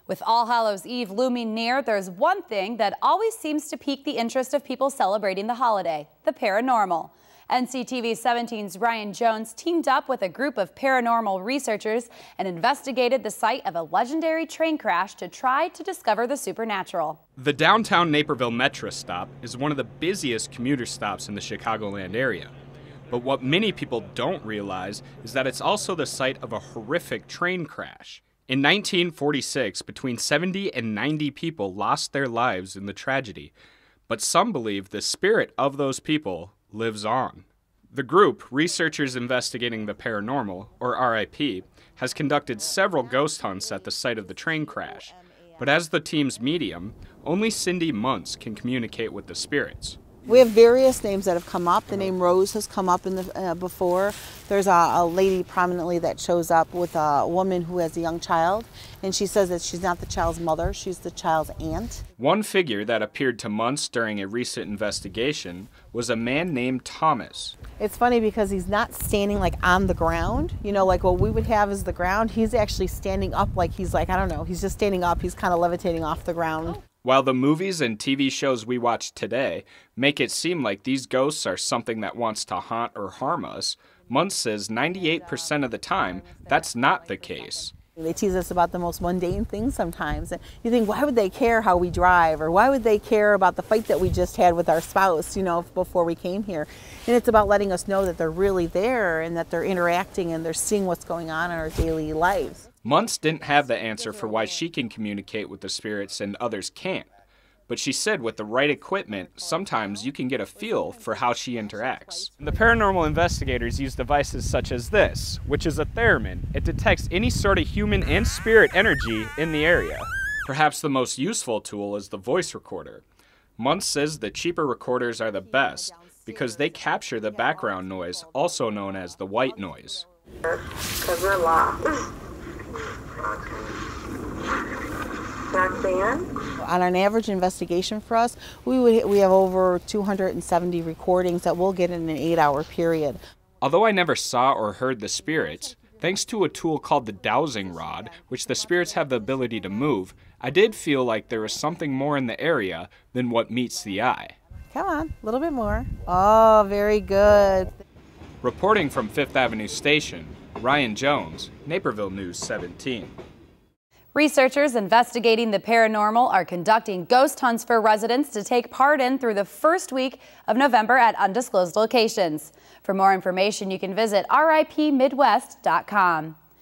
With All Hallows Eve looming near, there's one thing that always seems to pique the interest of people celebrating the holiday: the paranormal. NCTV17's Ryan Jones teamed up with a group of paranormal researchers and investigated the site of a legendary train crash to try to discover the supernatural. The downtown Naperville Metro stop is one of the busiest commuter stops in the Chicagoland area. But what many people don't realize is that it's also the site of a horrific train crash. In 1946, between 70 and 90 people lost their lives in the tragedy, but some believe the spirit of those people lives on. The group, Researchers Investigating the Paranormal, or RIP, has conducted several ghost hunts at the site of the train crash, but as the team's medium, only Cindy Muntz can communicate with the spirits. We have various names that have come up. The name Rose has come up in the before. There's a lady prominently that shows up with a woman who has a young child, and she says that she's not the child's mother, she's the child's aunt. One figure that appeared to Muntz during a recent investigation was a man named Thomas. It's funny because he's not standing like on the ground, you know, like what we would have is the ground. He's actually standing up like he's like, I don't know, he's just standing up, he's kind of levitating off the ground. While the movies and TV shows we watch today make it seem like these ghosts are something that wants to haunt or harm us, Muntz says 98% of the time that's not the case. They tease us about the most mundane things sometimes. And you think, why would they care how we drive? Or why would they care about the fight that we just had with our spouse, you know, before we came here? And it's about letting us know that they're really there and that they're interacting and they're seeing what's going on in our daily lives. Muntz didn't have the answer for why she can communicate with the spirits and others can't. But she said with the right equipment, sometimes you can get a feel for how she interacts. The paranormal investigators use devices such as this, which is a theremin. It detects any sort of human and spirit energy in the area. Perhaps the most useful tool is the voice recorder. Muntz says the cheaper recorders are the best because they capture the background noise, also known as the white noise. Because we're locked. On an average investigation for us, we have over 270 recordings that we'll get in an 8-hour period. Although I never saw or heard the spirits, thanks to a tool called the dowsing rod, which the spirits have the ability to move, I did feel like there was something more in the area than what meets the eye. Come on, a little bit more. Oh, very good. Reporting from Fifth Avenue Station, Ryan Jones, Naperville News 17. Researchers investigating the paranormal are conducting ghost hunts for residents to take part in through the first week of November at undisclosed locations. For more information, you can visit ripmidwest.com.